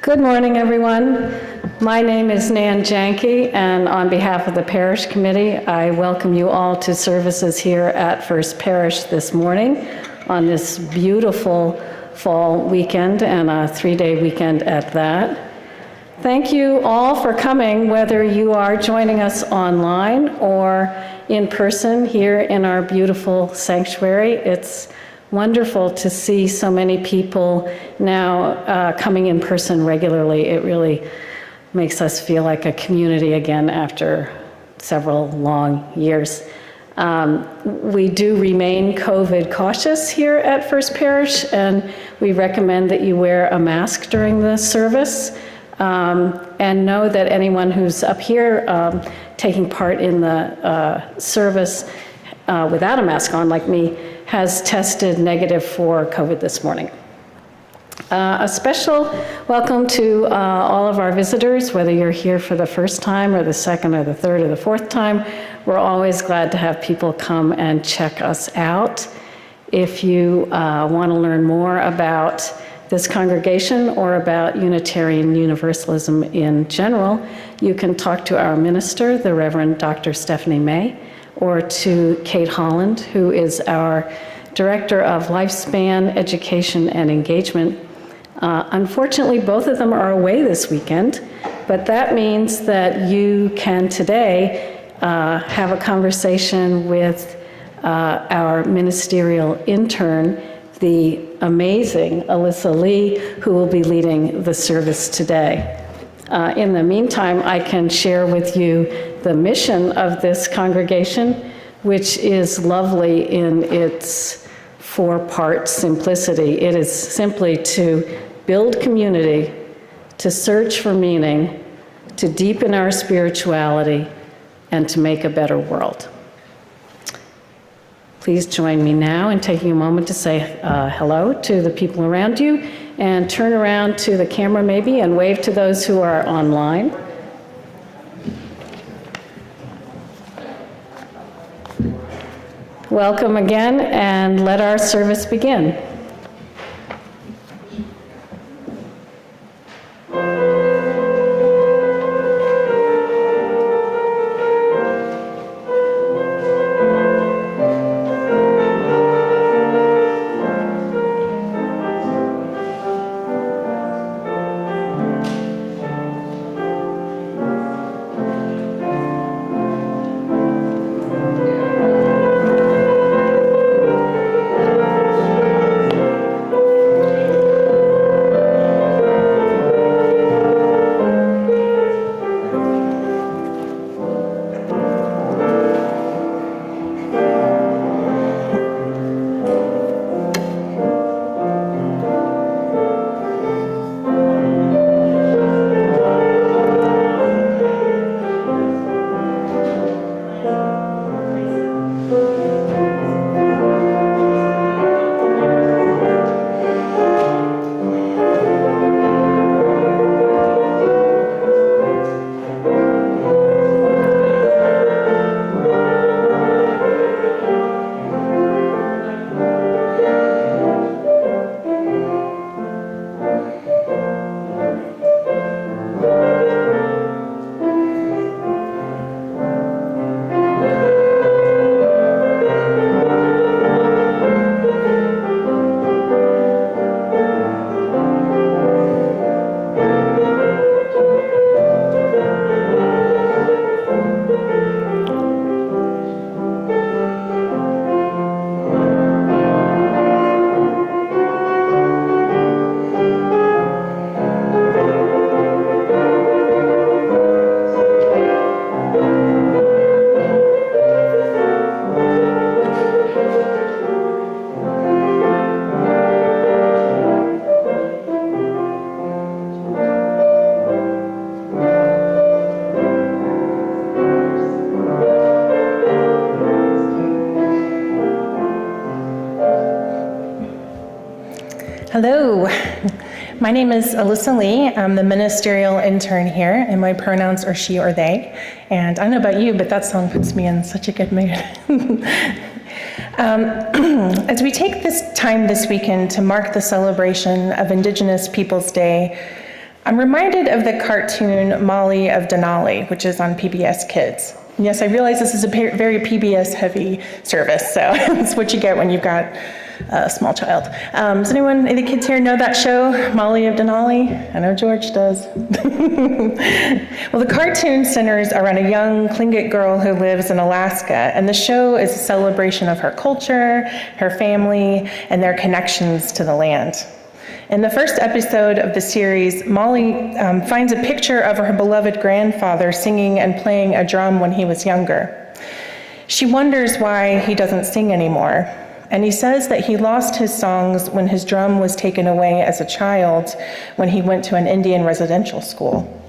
Good morning, everyone. My name is Nan Janke, and on behalf of the Parish Committee, I welcome you all to services here at First Parish this morning on this beautiful fall weekend, and a 3-day weekend at that. Thank you all for coming, whether you are joining us online or in person here in our beautiful sanctuary. It's wonderful to see so many people now coming in person regularly. It really makes us feel like a community again after several long years. We do remain COVID cautious here at First Parish, and we recommend that you wear a mask during the service. And know that anyone who's up here taking part in the service without a mask on, like me, has tested negative for COVID this morning. A special welcome to all of our visitors, whether you're here for the first time or the second or the third or the fourth time. We're always glad to have people come and check us out. If you want to learn more about this congregation or about Unitarian Universalism in general, you can talk to our minister, the Reverend Dr. Stephanie May, or to Kate Holland, who is our Director of Lifespan Education and Engagement. Unfortunately, both of them are away this weekend, but that means that you can today have a conversation with our ministerial intern, the amazing Alyssa Lee, who will be leading the service today. In the meantime, I can share with you the mission of this congregation, which is lovely in its four-part simplicity. It is simply to build community, to search for meaning, to deepen our spirituality, and to make a better world. Please join me now in taking a moment to say hello to the people around you, and turn around to the camera maybe and wave to those who are online. Welcome again, and let our service begin. Hello, my name is Alyssa Lee. I'm the ministerial intern here, and my pronouns are she or they. And I don't know about you, but that song puts me in such a good mood. As we take this time this weekend to mark the celebration of Indigenous Peoples Day, I'm reminded of the cartoon Molly of Denali, which is on PBS Kids. And yes, I realize this is a very PBS-heavy service, so it's what you get when you've got a small child. Does anyone, any kids here know that show, Molly of Denali? I know George does. Well, the cartoon centers around a young Tlingit girl who lives in Alaska, and the show is a celebration of her culture, her family, and their connections to the land. In the first episode of the series, Molly finds a picture of her beloved grandfather singing and playing a drum when he was younger. She wonders why he doesn't sing anymore, and he says that he lost his songs when his drum was taken away as a child when he went to an Indian residential school.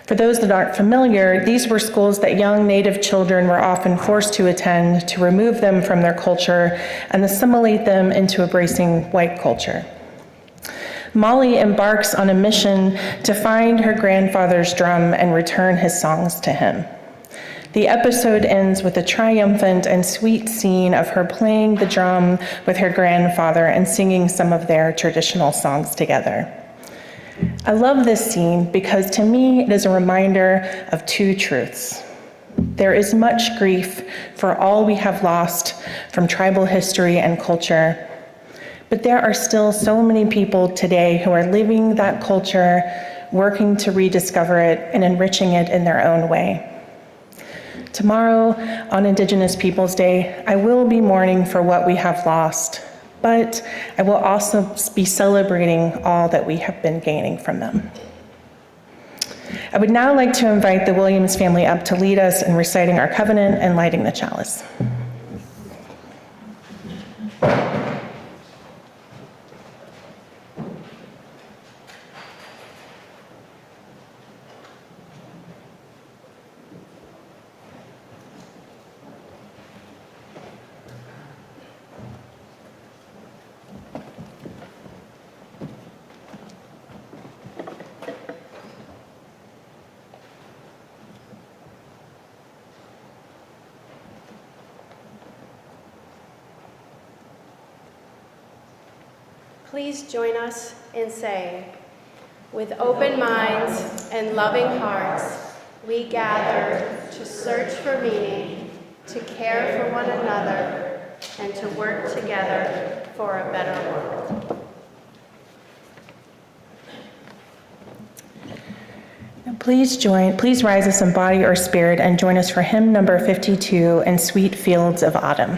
For those that aren't familiar, these were schools that young Native children were often forced to attend to remove them from their culture and assimilate them into embracing white culture. Molly embarks on a mission to find her grandfather's drum and return his songs to him. The episode ends with a triumphant and sweet scene of her playing the drum with her grandfather and singing some of their traditional songs together. I love this scene because to me it is a reminder of two truths. There is much grief for all we have lost from tribal history and culture, but there are still so many people today who are living that culture, working to rediscover it and enriching it in their own way. Tomorrow, on Indigenous Peoples Day, I will be mourning for what we have lost, but I will also be celebrating all that we have been gaining from them. I would now like to invite the Williams family up to lead us in reciting our covenant and lighting the chalice. Please join us in saying, with open minds and loving hearts, we gather to search for meaning, to care for one another, and to work together for a better world. Please rise us in body or spirit and join us for hymn number 52 in Sweet Fields of Autumn.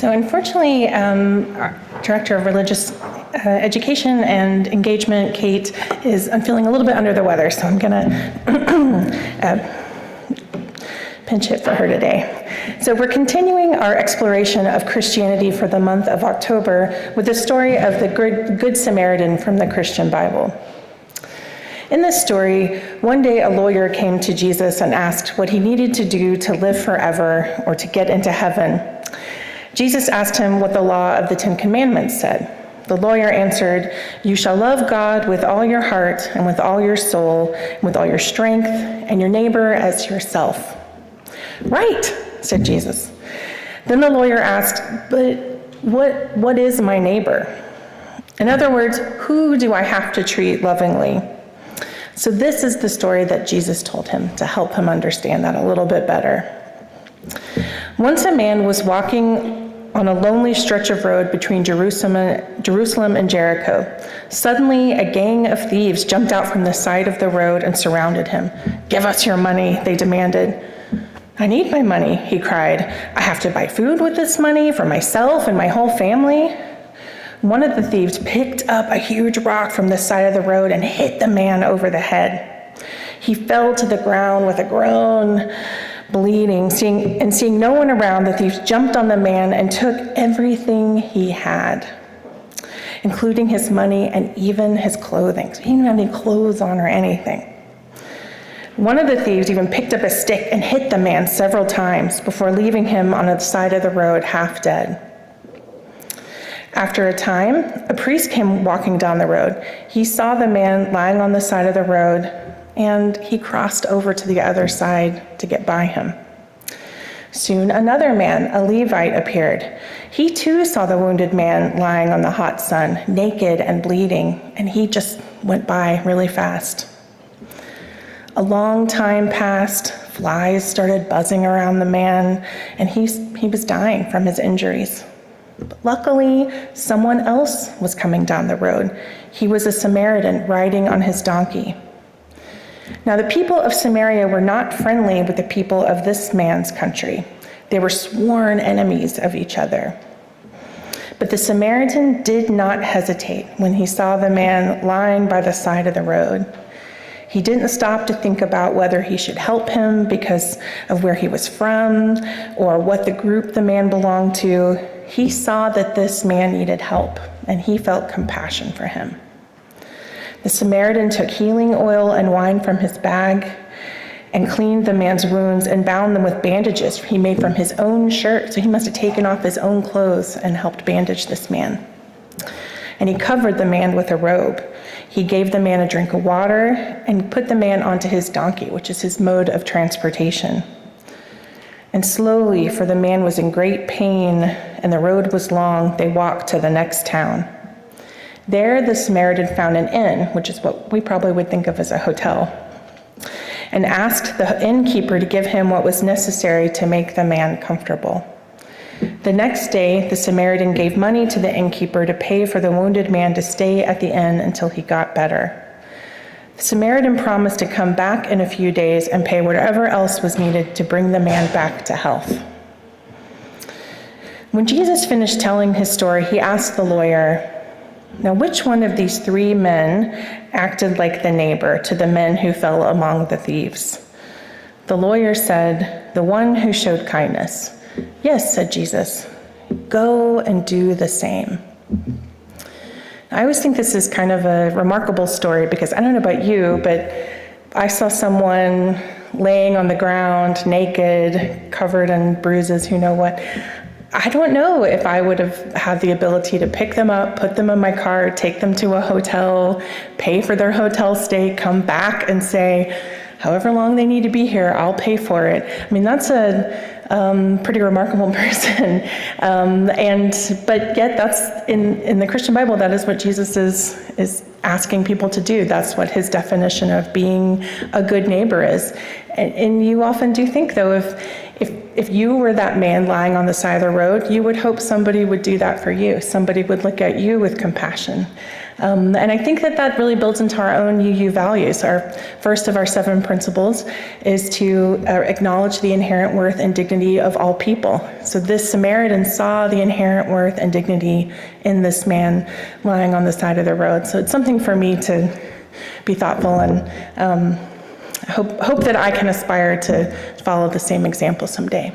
So unfortunately, our Director of Religious Education and Engagement, Kate, I'm feeling a little bit under the weather, so I'm going to pinch hit for her today. So we're continuing our exploration of Christianity for the month of October with the story of the Good Samaritan from the Christian Bible. In this story, one day a lawyer came to Jesus and asked what he needed to do to live forever or to get into heaven. Jesus asked him what the law of the Ten Commandments said. The lawyer answered, "You shall love God with all your heart and with all your soul and with all your strength, and your neighbor as yourself." "Right," said Jesus. Then the lawyer asked, "But what is my neighbor? In other words, who do I have to treat lovingly?" So this is the story that Jesus told him to help him understand that a little bit better. Once a man was walking on a lonely stretch of road between Jerusalem and Jericho. Suddenly, a gang of thieves jumped out from the side of the road and surrounded him. "Give us your money," they demanded. "I need my money," he cried. "I have to buy food with this money for myself and my whole family." One of the thieves picked up a huge rock from the side of the road and hit the man over the head. He fell to the ground with a groan, bleeding. Seeing no one around, the thieves jumped on the man and took everything he had, including his money and even his clothing. So he didn't have any clothes on or anything. One of the thieves even picked up a stick and hit the man several times before leaving him on the side of the road, half dead. After a time, a priest came walking down the road. He saw the man lying on the side of the road, and he crossed over to the other side to get by him. Soon another man, a Levite, appeared. He too saw the wounded man lying on the hot sun, naked and bleeding, and he just went by really fast. A long time passed, flies started buzzing around the man, and he was dying from his injuries. But luckily, someone else was coming down the road. He was a Samaritan riding on his donkey. Now, the people of Samaria were not friendly with the people of this man's country. They were sworn enemies of each other. But the Samaritan did not hesitate when he saw the man lying by the side of the road. He didn't stop to think about whether he should help him because of where he was from or what the group the man belonged to. He saw that this man needed help, and he felt compassion for him. The Samaritan took healing oil and wine from his bag and cleaned the man's wounds and bound them with bandages he made from his own shirt. So he must have taken off his own clothes and helped bandage this man. And he covered the man with a robe. He gave the man a drink of water and put the man onto his donkey, which is his mode of transportation. And slowly, for the man was in great pain and the road was long, they walked to the next town. There, the Samaritan found an inn, which is what we probably would think of as a hotel, and asked the innkeeper to give him what was necessary to make the man comfortable. The next day, the Samaritan gave money to the innkeeper to pay for the wounded man to stay at the inn until he got better. The Samaritan promised to come back in a few days and pay whatever else was needed to bring the man back to health. When Jesus finished telling his story, he asked the lawyer, "Now, which one of these three men acted like the neighbor to the men who fell among the thieves?" The lawyer said, "The one who showed kindness." "Yes," said Jesus, "go and do the same." I always think this is kind of a remarkable story because I don't know about you, but I saw someone laying on the ground, naked, covered in bruises, who know what. I don't know if I would have had the ability to pick them up, put them in my car, take them to a hotel, pay for their hotel stay, come back and say, however long they need to be here, I'll pay for it. I mean, that's a pretty remarkable person. But yet that's in the Christian Bible, that is what Jesus is asking people to do. That's what his definition of being a good neighbor is. And you often do think, though, if you were that man lying on the side of the road, you would hope somebody would do that for you. Somebody would look at you with compassion. And I think that really builds into our own UU values. Our first of our 7 principles is to acknowledge the inherent worth and dignity of all people. So this Samaritan saw the inherent worth and dignity in this man lying on the side of the road. So it's something for me to be thoughtful and hope that I can aspire to follow the same example someday.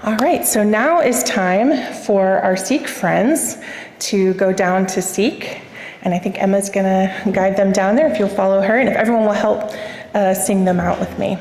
All right, so now is time for our Sikh friends to go down to Sikh, and I think Emma's gonna guide them down there if you'll follow her, and if everyone will help sing them out with me.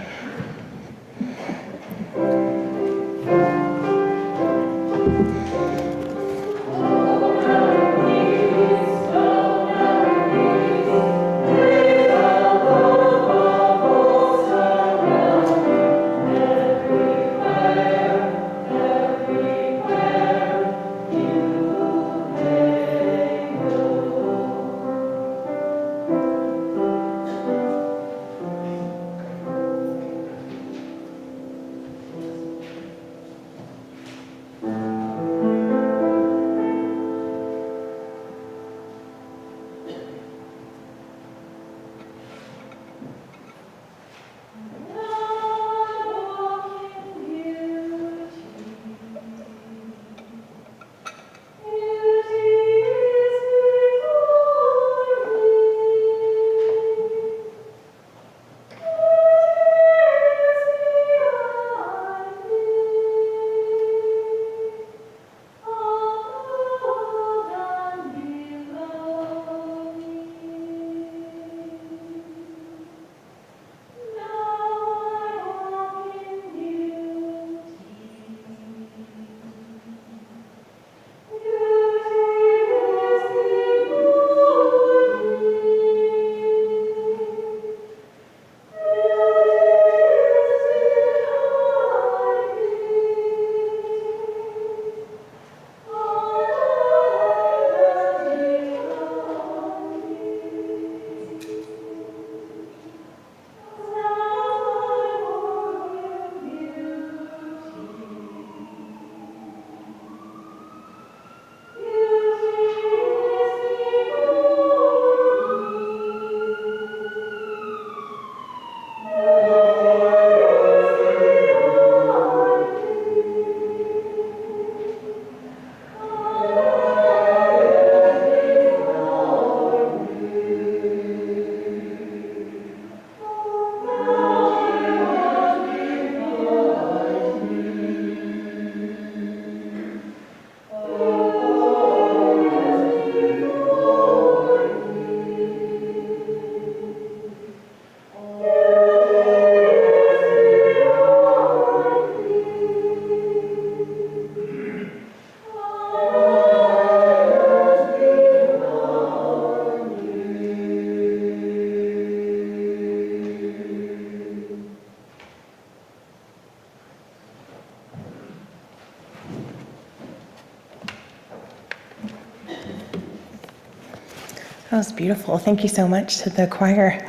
That was beautiful. Thank you so much to the choir.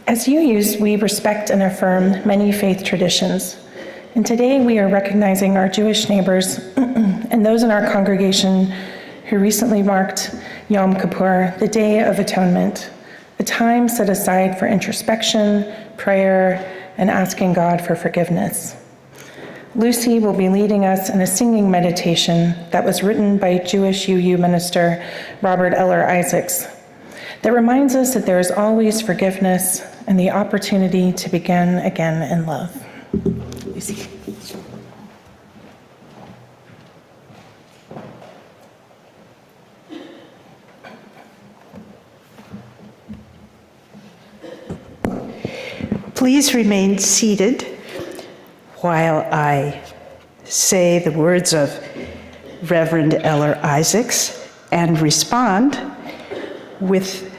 As UUs, we respect and affirm many faith traditions. And today we are recognizing our Jewish neighbors and those in our congregation who recently marked Yom Kippur, the Day of Atonement, a time set aside for introspection, prayer, and asking God for forgiveness. Lucy will be leading us in a singing meditation that was written by Jewish UU minister Robert Eller Isaacs that reminds us that there is always forgiveness and the opportunity to begin again in love. Lucy. Please remain seated while I say the words of Reverend Eller Isaacs and respond with,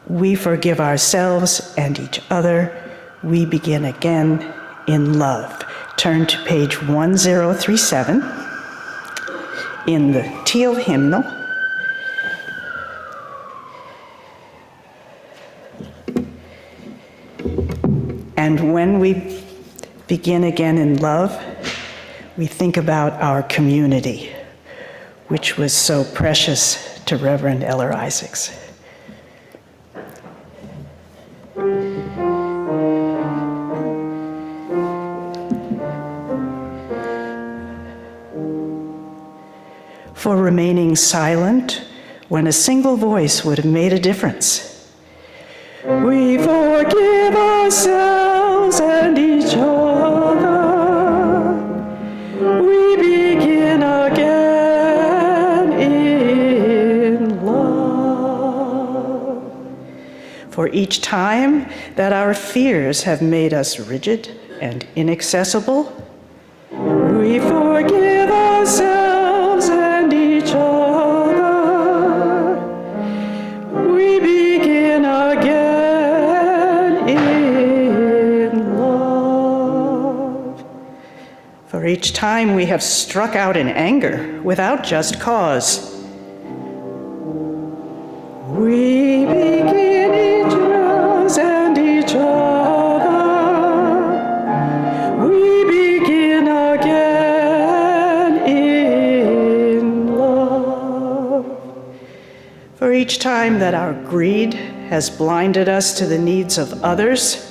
"We forgive ourselves and each other. We begin again in love." Turn to page 1037 in the Teal hymnal. And when we begin again in love, we think about our community. which was so precious to Reverend Eller Isaacs. For remaining silent when a single voice would have made a difference. We forgive ourselves and each other. We begin again in love. For each time that our fears have made us rigid and inaccessible, we forgive ourselves and each other. We begin again in love. For each time we have struck out in anger without just cause, we begin each us and each other. We begin again in love. For each time that our greed has blinded us to the needs of others,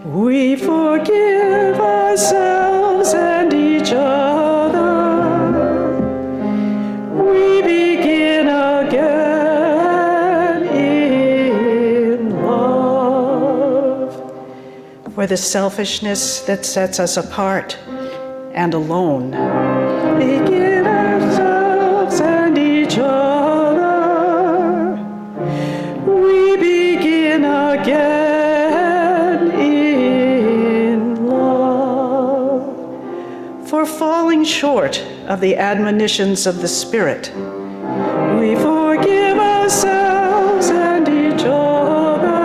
we forgive ourselves and each other. We begin again in love. For the selfishness that sets us apart and alone, begin ourselves and each other. We begin again in love. For falling short of the admonitions of the Spirit, we forgive ourselves and each other.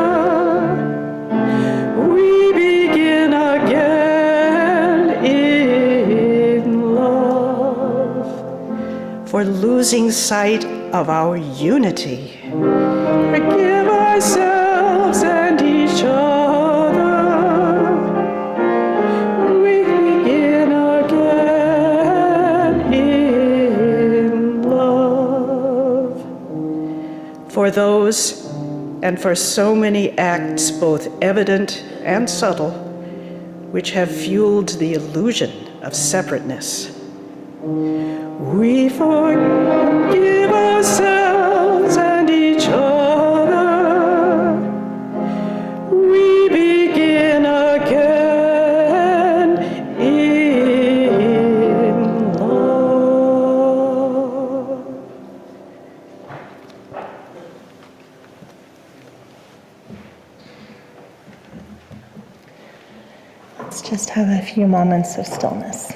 We begin again in love. For losing sight of our unity, forgive ourselves and each other. We begin again in love. For those and for so many acts, both evident and subtle, which have fueled the illusion of separateness, we forgive ourselves and each other. We begin again in love. Let's just have a few moments of stillness.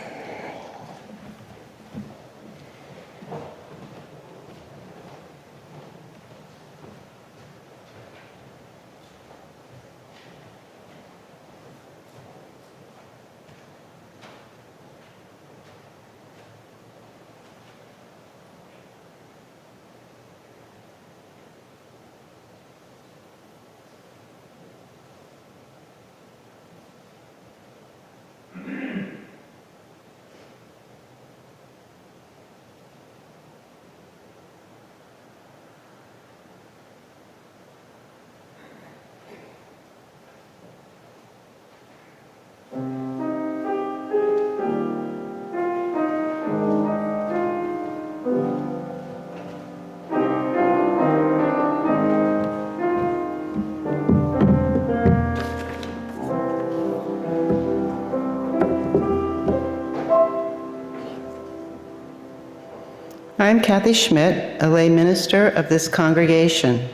I'm Kathy Schmidt, a lay minister of this congregation.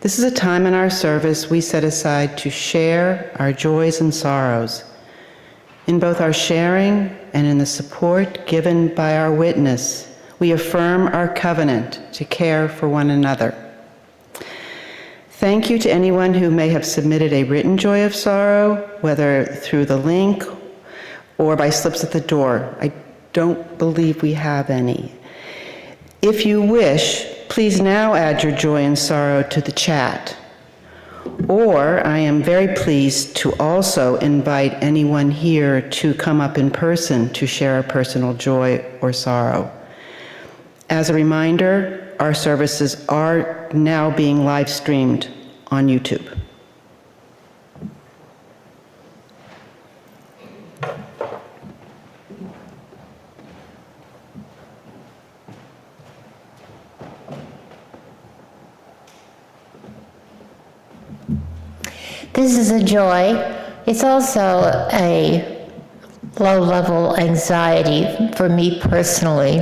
This is a time in our service we set aside to share our joys and sorrows. In both our sharing and in the support given by our witness, we affirm our covenant to care for one another. Thank you to anyone who may have submitted a written joy of sorrow, whether through the link or by slips at the door. I don't believe we have any. If you wish, please now add your joy and sorrow to the chat. Or I am very pleased to also invite anyone here to come up in person to share a personal joy or sorrow. As a reminder, our services are now being live streamed on YouTube. This is a joy. It's also a low-level anxiety for me personally.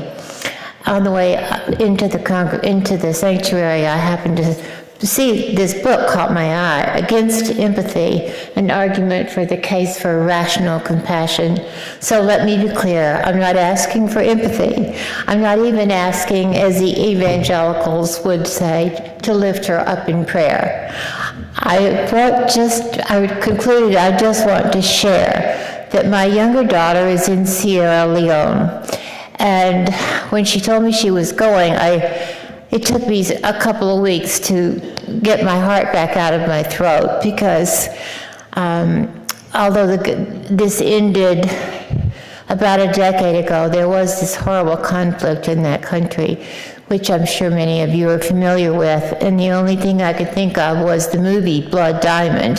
On the way into the sanctuary, I happened to see this book caught my eye, Against Empathy, an argument for the case for rational compassion. So let me be clear, I'm not asking for empathy. I'm not even asking, as the evangelicals would say, to lift her up in prayer. I concluded I just want to share that my younger daughter is in Sierra Leone. And when she told me she was going, it took me a couple of weeks to get my heart back out of my throat, because although this ended about a decade ago, there was this horrible conflict in that country, which I'm sure many of you are familiar with, and the only thing I could think of was the movie Blood Diamond.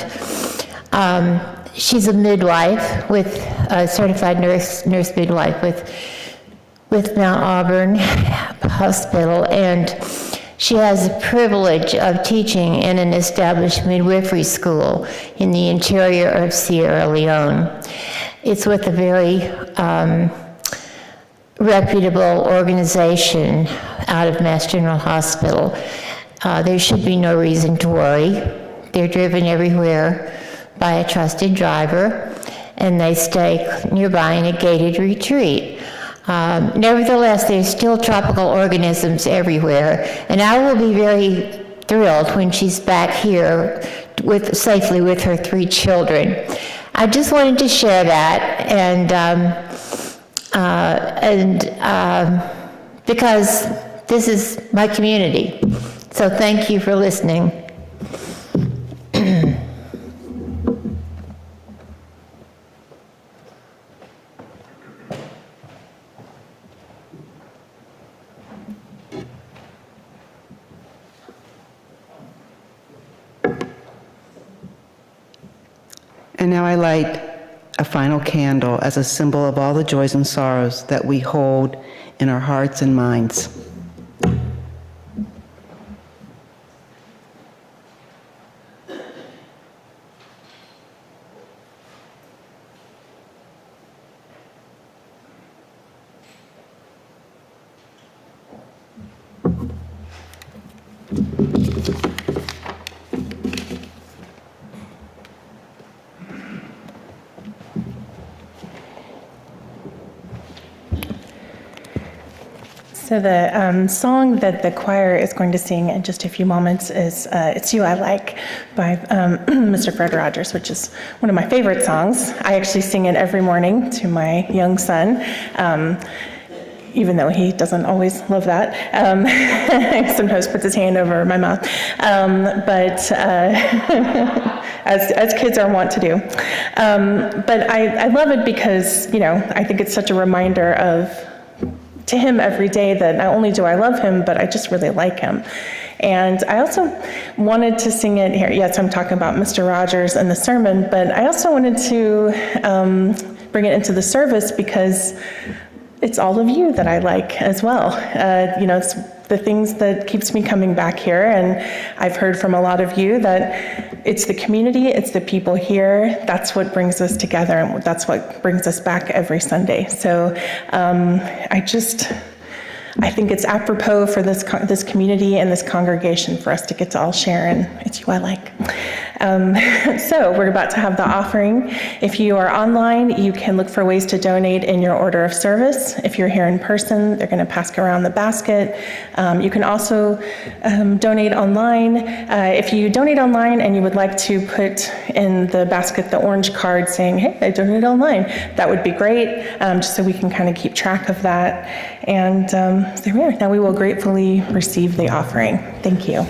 She's a midwife, a certified nurse midwife with Mount Auburn Hospital, and she has the privilege of teaching in an established midwifery school in the interior of Sierra Leone. It's with a very reputable organization out of Mass General Hospital. There should be no reason to worry. They're driven everywhere by a trusted driver, and they stay nearby in a gated retreat. Nevertheless, there's still tropical organisms everywhere, and I will be very thrilled when she's back here safely with her 3 children. I just wanted to share that, and because this is my community. So thank you for listening. And now I light a final candle as a symbol of all the joys and sorrows that we hold in our hearts and minds. So the song that the choir is going to sing in just a few moments is It's You I Like by Mr. Fred Rogers, which is one of my favorite songs. I actually sing it every morning to my young son, even though he doesn't always love that. He sometimes puts his hand over my mouth. But as kids are wont to do. But I love it because, I think it's such a reminder to him every day that not only do I love him, but I just really like him. And I also wanted to sing it here. Yes, I'm talking about Mr. Rogers and the sermon, but I also wanted to bring it into the service because it's all of you that I like as well. It's the things that keeps me coming back here, and I've heard from a lot of you that it's the community, it's the people here, that's what brings us together, and that's what brings us back every Sunday. So I think it's apropos for this community and this congregation for us to get to all share, and it's you I like. So we're about to have the offering. If you are online, you can look for ways to donate in your order of service. If you're here in person, they're going to pass around the basket. You can also donate online. If you donate online and you would like to put in the basket the orange card saying, hey, I donated online, that would be great, just so we can kind of keep track of that. And there we are. Now we will gratefully receive the offering. Thank you.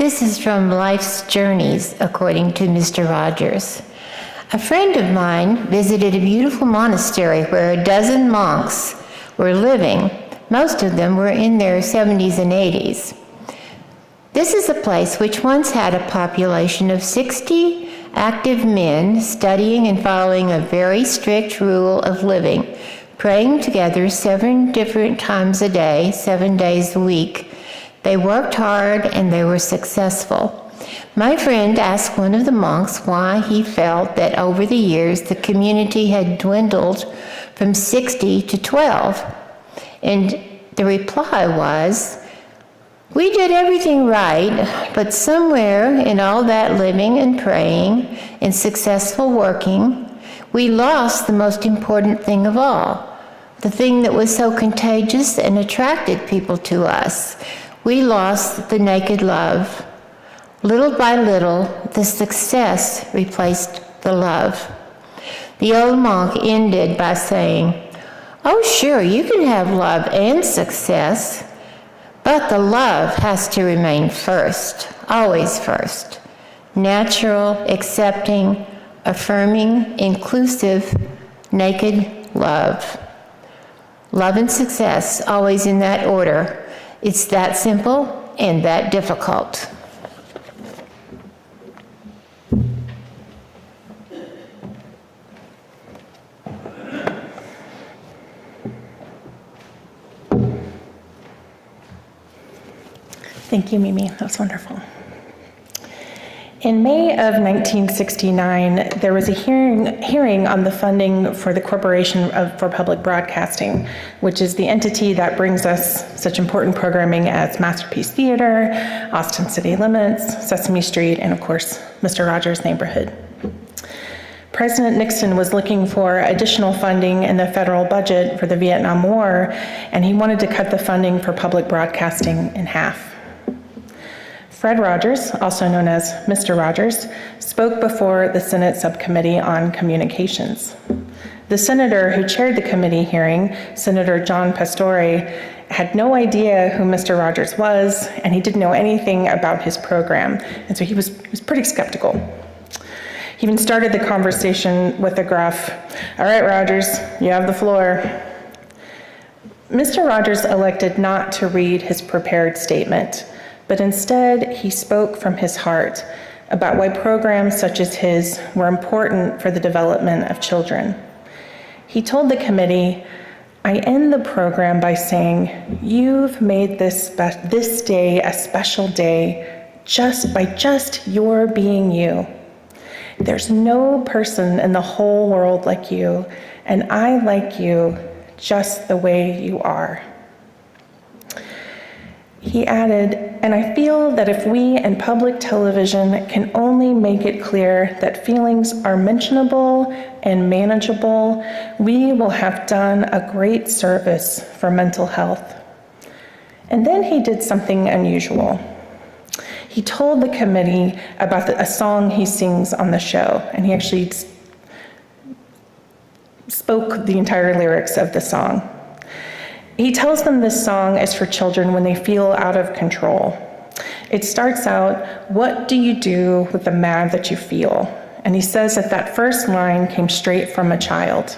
This is from Life's Journeys, according to Mr. Rogers. A friend of mine visited a beautiful monastery where a dozen monks were living. Most of them were in their 70s and 80s. This is a place which once had a population of 60 active men studying and following a very strict rule of living, praying together 7 different times a day, 7 days a week. They worked hard and they were successful. My friend asked one of the monks why he felt that over the years the community had dwindled from 60 to 12. And the reply was, "We did everything right, but somewhere in all that living and praying and successful working, we lost the most important thing of all, the thing that was so contagious and attracted people to us. We lost the naked love. Little by little, the success replaced the love." The old monk ended by saying, "Oh, sure, you can have love and success, but the love has to remain first, always first. Natural, accepting, affirming, inclusive, naked love. Love and success, always in that order. It's that simple and that difficult." Thank you, Mimi. That was wonderful. In May of 1969, there was a hearing on the funding for the Corporation for Public Broadcasting, which is the entity that brings us such important programming as Masterpiece Theater, Austin City Limits, Sesame Street, and of course, Mr. Rogers' Neighborhood. President Nixon was looking for additional funding in the federal budget for the Vietnam War, and he wanted to cut the funding for public broadcasting in half. Fred Rogers, also known as Mr. Rogers, spoke before the Senate Subcommittee on Communications. The senator who chaired the committee hearing, Senator John Pastore, had no idea who Mr. Rogers was, and he didn't know anything about his program, and so he was pretty skeptical. He even started the conversation with a gruff, "All right, Rogers, you have the floor." Mr. Rogers elected not to read his prepared statement, but instead he spoke from his heart about why programs such as his were important for the development of children. He told the committee, "I end the program by saying, you've made this day a special day by just your being you. There's no person in the whole world like you, and I like you just the way you are." He added, "And I feel that if we in public television can only make it clear that feelings are mentionable and manageable, we will have done a great service for mental health." And then he did something unusual. He told the committee about a song he sings on the show, and he actually spoke the entire lyrics of the song. He tells them this song is for children when they feel out of control. It starts out, "What do you do with the mad that you feel?" And he says that first line came straight from a child.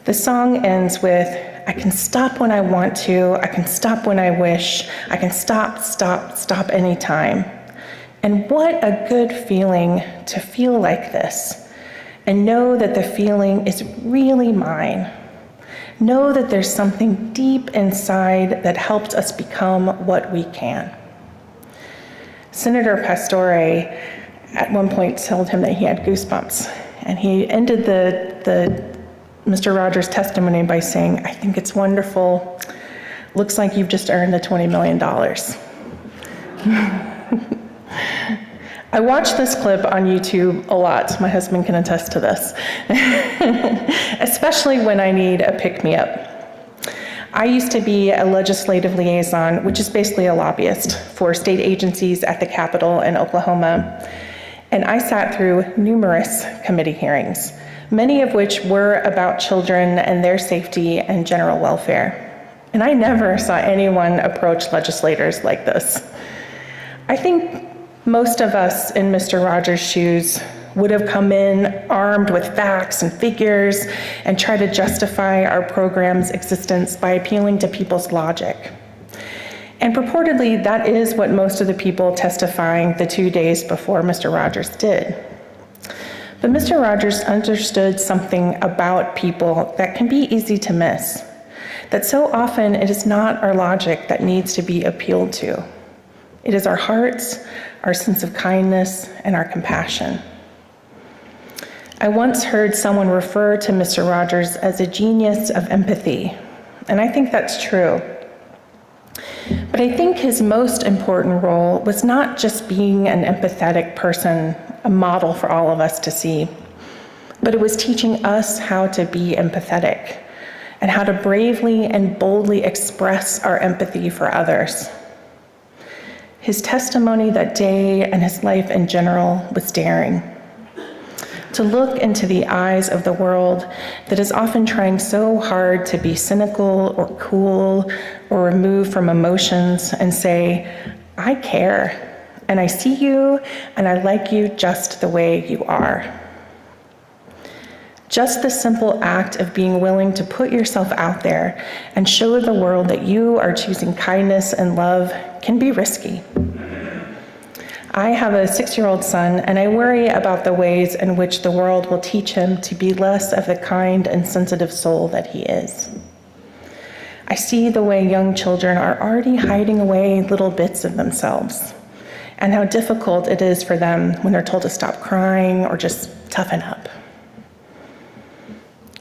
The song ends with, "I can stop when I want to, I can stop when I wish, I can stop anytime." And what a good feeling to feel like this and know that the feeling is really mine. Know that there's something deep inside that helps us become what we can. Senator Pastore at one point told him that he had goosebumps, and he ended the Mr. Rogers' testimony by saying, "I think it's wonderful. Looks like you've just earned the $20 million. I watch this clip on YouTube a lot. My husband can attest to this, especially when I need a pick-me-up. I used to be a legislative liaison, which is basically a lobbyist for state agencies at the Capitol in Oklahoma, and I sat through numerous committee hearings, many of which were about children and their safety and general welfare. And I never saw anyone approach legislators like this. I think most of us in Mr. Rogers' shoes would have come in armed with facts and figures and try to justify our program's existence by appealing to people's logic. And purportedly, that is what most of the people testifying the 2 days before Mr. Rogers did. But Mr. Rogers understood something about people that can be easy to miss, that so often it is not our logic that needs to be appealed to. It is our hearts, our sense of kindness, and our compassion. I once heard someone refer to Mr. Rogers as a genius of empathy, and I think that's true. But I think his most important role was not just being an empathetic person, a model for all of us to see, but it was teaching us how to be empathetic and how to bravely and boldly express our empathy for others. His testimony that day and his life in general was daring. To look into the eyes of the world that is often trying so hard to be cynical or cool or removed from emotions and say, I care, and I see you, and I like you just the way you are. Just the simple act of being willing to put yourself out there and show the world that you are choosing kindness and love can be risky. I have a 6-year-old son, and I worry about the ways in which the world will teach him to be less of the kind and sensitive soul that he is. I see the way young children are already hiding away little bits of themselves, and how difficult it is for them when they're told to stop crying or just toughen up.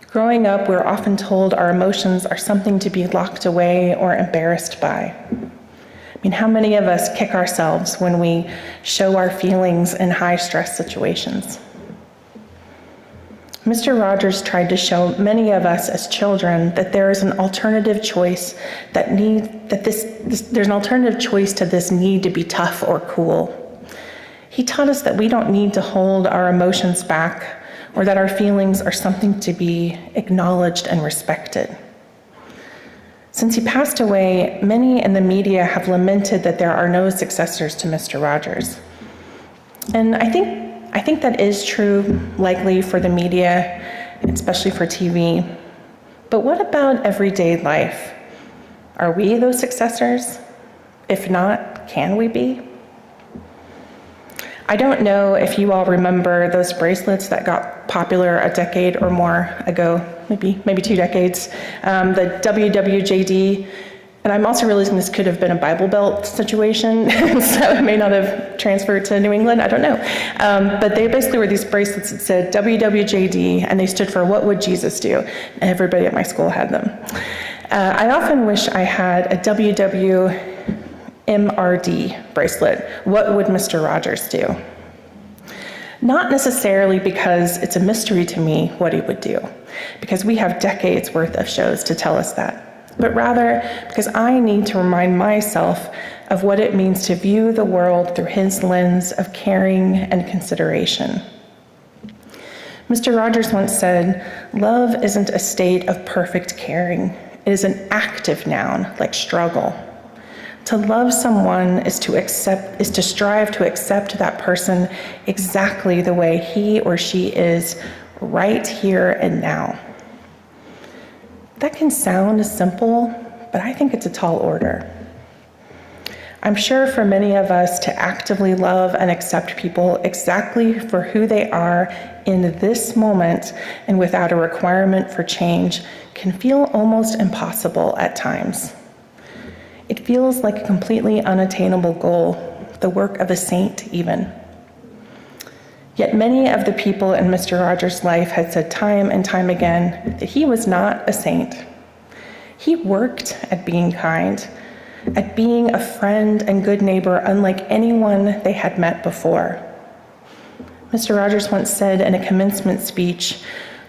Growing up, we're often told our emotions are something to be locked away or embarrassed by. I mean, how many of us kick ourselves when we show our feelings in high-stress situations? Mr. Rogers tried to show many of us as children that there is an alternative choice there's an alternative choice to this need to be tough or cool. He taught us that we don't need to hold our emotions back or that our feelings are something to be acknowledged and respected. Since he passed away, many in the media have lamented that there are no successors to Mr. Rogers. And I think that is true, likely for the media, especially for TV. But what about everyday life? Are we those successors? If not, can we be? I don't know if you all remember those bracelets that got popular a decade or more ago, maybe 2 decades, the WWJD. And I'm also realizing this could have been a Bible Belt situation, so it may not have transferred to New England, I don't know. But they basically were these bracelets that said WWJD, and they stood for What Would Jesus Do? And everybody at my school had them. I often wish I had a WWMRD bracelet. What would Mr. Rogers do? Not necessarily because it's a mystery to me what he would do, because we have decades worth of shows to tell us that, but rather because I need to remind myself of what it means to view the world through his lens of caring and consideration. Mr. Rogers once said, "Love isn't a state of perfect caring. It is an active noun, like struggle. To love someone is to strive to accept that person exactly the way he or she is, right here and now." That can sound simple, but I think it's a tall order. I'm sure for many of us to actively love and accept people exactly for who they are in this moment and without a requirement for change can feel almost impossible at times. It feels like a completely unattainable goal, the work of a saint even. Yet many of the people in Mr. Rogers' life had said time and time again that he was not a saint. He worked at being kind, at being a friend and good neighbor unlike anyone they had met before. Mr. Rogers once said in a commencement speech,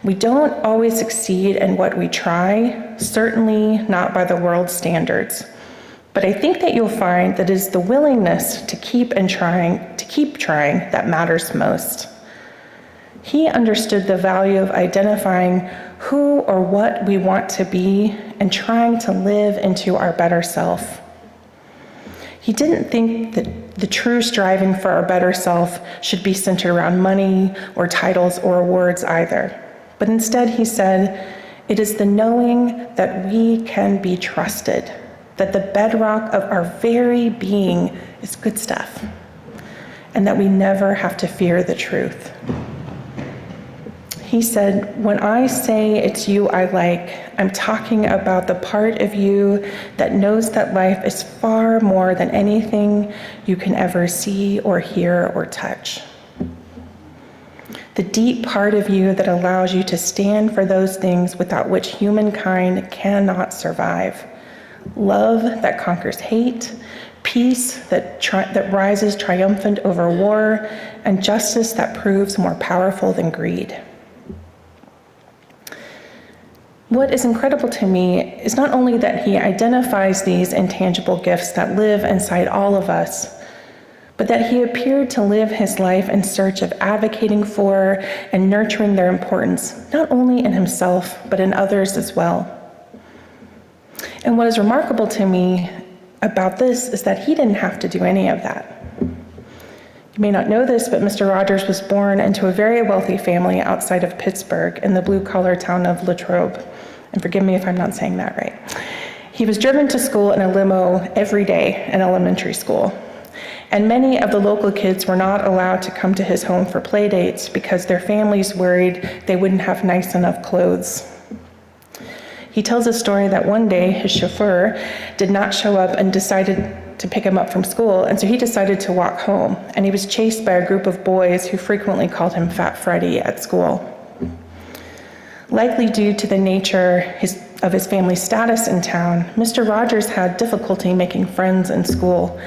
"We don't always succeed in what we try, certainly not by the world's standards. But I think that you'll find that it is the willingness to keep trying that matters most." He understood the value of identifying who or what we want to be and trying to live into our better self. He didn't think that the true striving for our better self should be centered around money or titles or awards either. But instead, he said, it is the knowing that we can be trusted, that the bedrock of our very being is good stuff, and that we never have to fear the truth. He said, when I say it's you I like, I'm talking about the part of you that knows that life is far more than anything you can ever see or hear or touch. The deep part of you that allows you to stand for those things without which humankind cannot survive. Love that conquers hate, peace that rises triumphant over war, and justice that proves more powerful than greed. What is incredible to me is not only that he identifies these intangible gifts that live inside all of us, but that he appeared to live his life in search of advocating for and nurturing their importance, not only in himself, but in others as well. And what is remarkable to me about this is that he didn't have to do any of that. You may not know this, but Mr. Rogers was born into a very wealthy family outside of Pittsburgh in the blue-collar town of Latrobe. And forgive me if I'm not saying that right. He was driven to school in a limo every day in elementary school. And many of the local kids were not allowed to come to his home for play dates because their families worried they wouldn't have nice enough clothes. He tells a story that one day his chauffeur did not show up and decided to pick him up from school, and so he decided to walk home, and he was chased by a group of boys who frequently called him Fat Freddy at school. Likely due to the nature of his family's status in town, Mr. Rogers had difficulty making friends in school,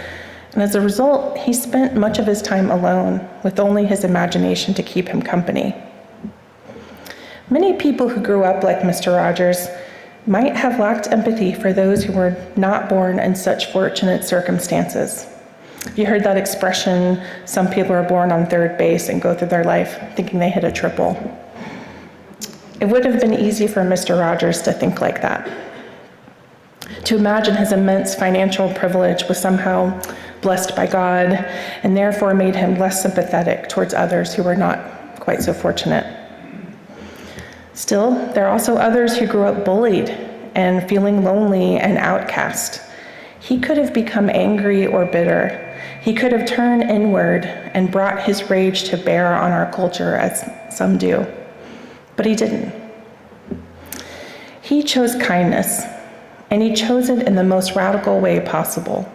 and as a result, he spent much of his time alone, with only his imagination to keep him company. Many people who grew up like Mr. Rogers might have lacked empathy for those who were not born in such fortunate circumstances. You heard that expression, some people are born on third base and go through their life thinking they hit a triple. It would have been easy for Mr. Rogers to think like that, to imagine his immense financial privilege was somehow blessed by God and therefore made him less sympathetic towards others who were not quite so fortunate. Still, there are also others who grew up bullied and feeling lonely and outcast. He could have become angry or bitter. He could have turned inward and brought his rage to bear on our culture, as some do. But he didn't. He chose kindness, and he chose it in the most radical way possible,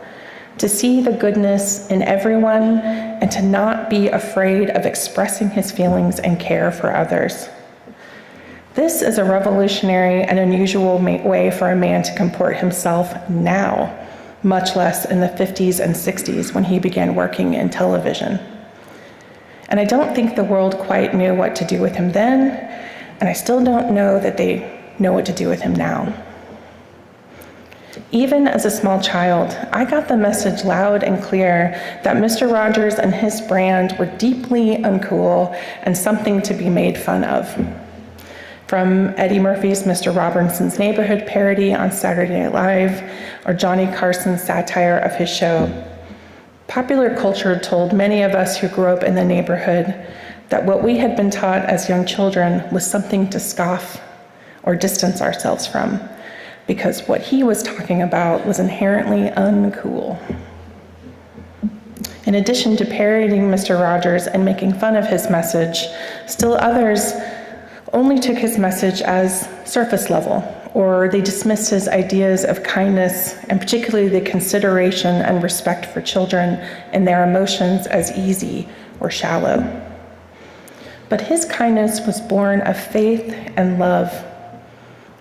to see the goodness in everyone and to not be afraid of expressing his feelings and care for others. This is a revolutionary and unusual way for a man to comport himself now, much less in the 50s and 60s when he began working in television. And I don't think the world quite knew what to do with him then, and I still don't know that they know what to do with him now. Even as a small child, I got the message loud and clear that Mr. Rogers and his brand were deeply uncool and something to be made fun of. From Eddie Murphy's Mr. Robinson's Neighborhood parody on Saturday Night Live, or Johnny Carson's satire of his show, popular culture told many of us who grew up in the neighborhood that what we had been taught as young children was something to scoff or distance ourselves from, because what he was talking about was inherently uncool. In addition to parodying Mr. Rogers and making fun of his message, still others only took his message as surface level, or they dismissed his ideas of kindness and particularly the consideration and respect for children and their emotions as easy or shallow. But his kindness was born of faith and love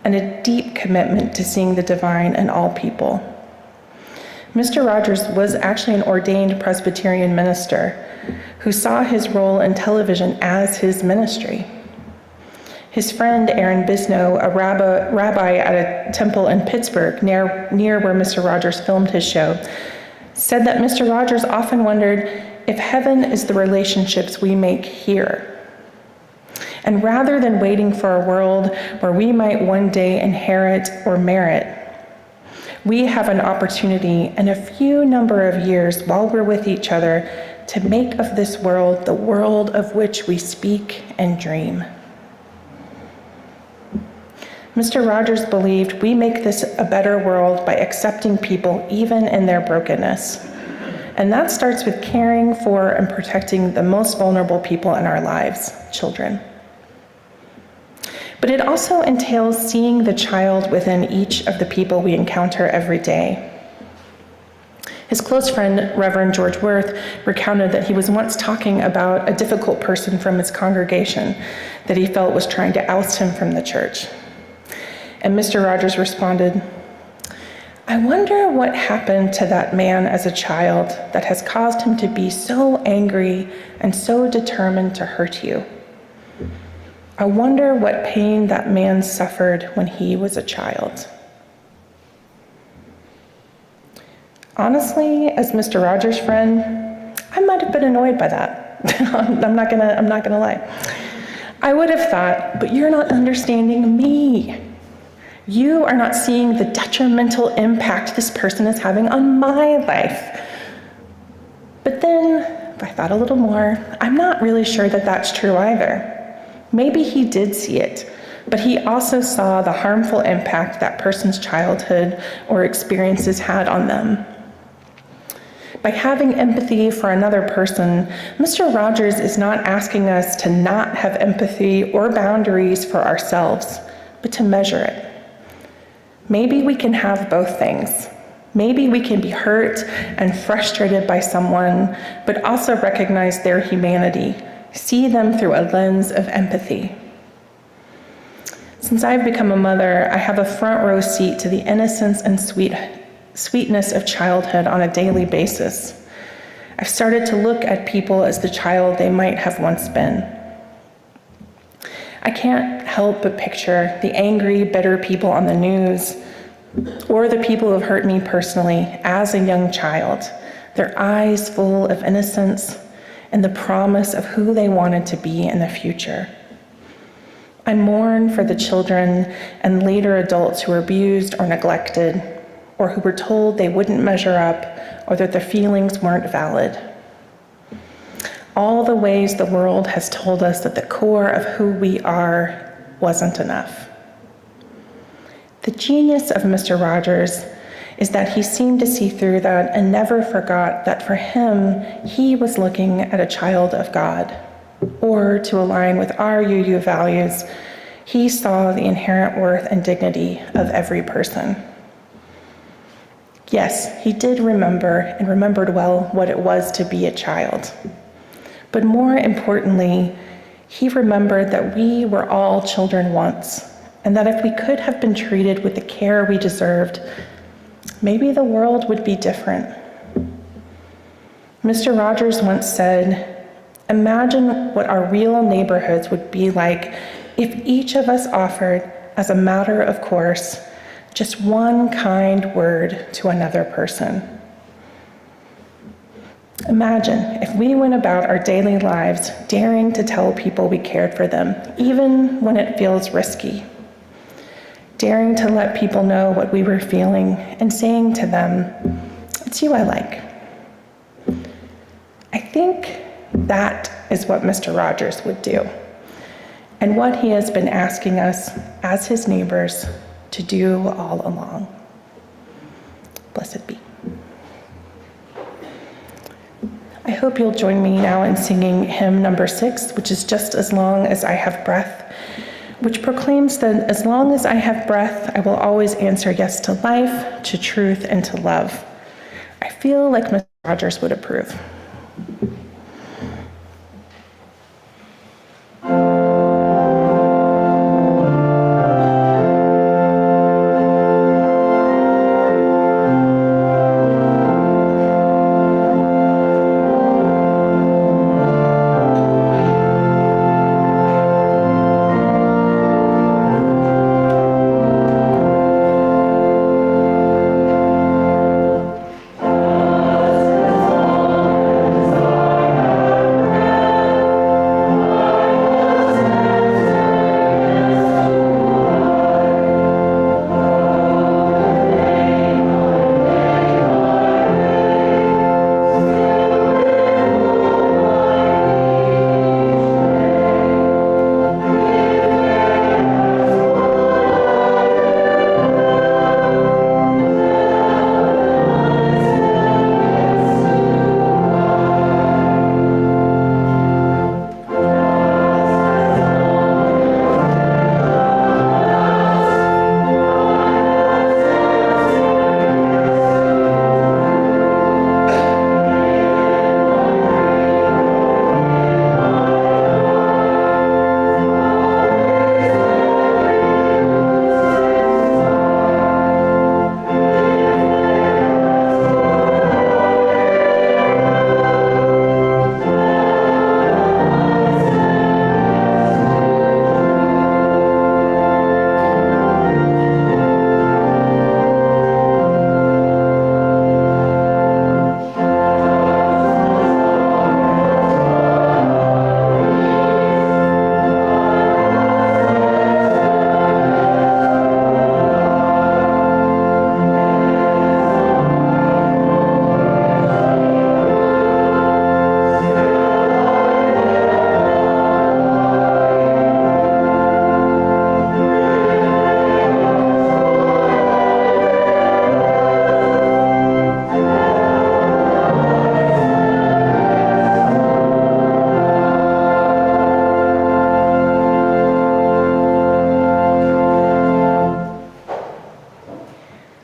and a deep commitment to seeing the divine in all people. Mr. Rogers was actually an ordained Presbyterian minister who saw his role in television as his ministry. His friend Aaron Bisnow, a rabbi at a temple in Pittsburgh, near where Mr. Rogers filmed his show, said that Mr. Rogers often wondered if heaven is the relationships we make here. And rather than waiting for a world where we might one day inherit or merit, We have an opportunity in a few number of years while we're with each other to make of this world the world of which we speak and dream. Mr. Rogers believed we make this a better world by accepting people even in their brokenness. And that starts with caring for and protecting the most vulnerable people in our lives, children. But it also entails seeing the child within each of the people we encounter every day. His close friend, Reverend George Worth, recounted that he was once talking about a difficult person from his congregation that he felt was trying to oust him from the church. And Mr. Rogers responded, "I wonder what happened to that man as a child that has caused him to be so angry and so determined to hurt you. I wonder what pain that man suffered when he was a child." Honestly, as Mr. Rogers' friend, I might have been annoyed by that. I'm not gonna lie. I would have thought, but you're not understanding me. You are not seeing the detrimental impact this person is having on my life. But then, if I thought a little more, I'm not really sure that that's true either. Maybe he did see it, but he also saw the harmful impact that person's childhood or experiences had on them. By having empathy for another person, Mr. Rogers is not asking us to not have empathy or boundaries for ourselves, but to measure it. Maybe we can have both things. Maybe we can be hurt and frustrated by someone, but also recognize their humanity, see them through a lens of empathy. Since I've become a mother, I have a front row seat to the innocence and sweetness of childhood on a daily basis. I've started to look at people as the child they might have once been. I can't help but picture the angry, bitter people on the news, or the people who have hurt me personally as a young child, their eyes full of innocence and the promise of who they wanted to be in the future. I mourn for the children and later adults who were abused or neglected, or who were told they wouldn't measure up or that their feelings weren't valid. All the ways the world has told us that the core of who we are wasn't enough. The genius of Mr. Rogers is that he seemed to see through that and never forgot that for him, he was looking at a child of God. Or to align with our UU values, he saw the inherent worth and dignity of every person. Yes, he did remember and remembered well what it was to be a child. But more importantly, he remembered that we were all children once, and that if we could have been treated with the care we deserved, maybe the world would be different. Mr. Rogers once said, "Imagine what our real neighborhoods would be like if each of us offered, as a matter of course, just one kind word to another person." Imagine if we went about our daily lives daring to tell people we cared for them, even when it feels risky. Daring to let people know what we were feeling and saying to them, "It's you I like." I think that is what Mr. Rogers would do, and what he has been asking us as his neighbors to do all along. Blessed be. I hope you'll join me now in singing hymn number 6, which is Just As Long As I Have Breath, which proclaims that as long as I have breath, I will always answer yes to life, to truth, and to love. I feel like Mr. Rogers would approve.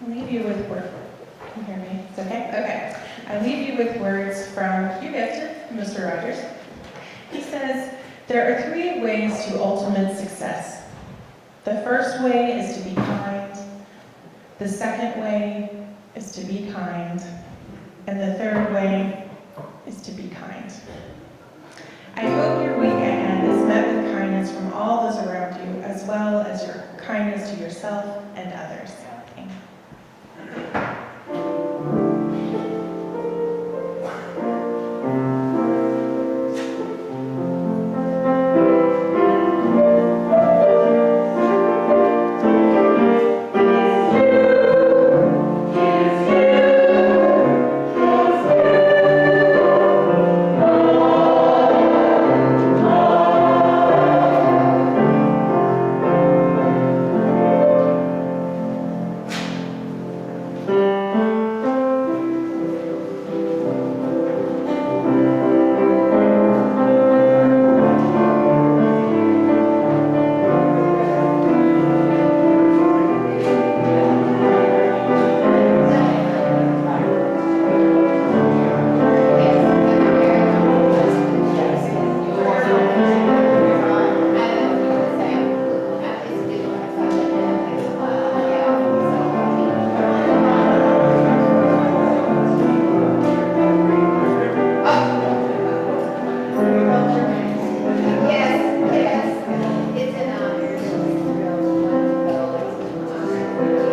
leave you with words. Can you hear me? It's okay? Okay. I leave you with words from, you guessed it, Mr. Rogers. He says, there are 3 ways to ultimate success. The first way is to be kind. The second way is to be kind. And the third way is to be kind. I hope your week ahead is met with kindness from all those around you, as well as your kindness to yourself and others.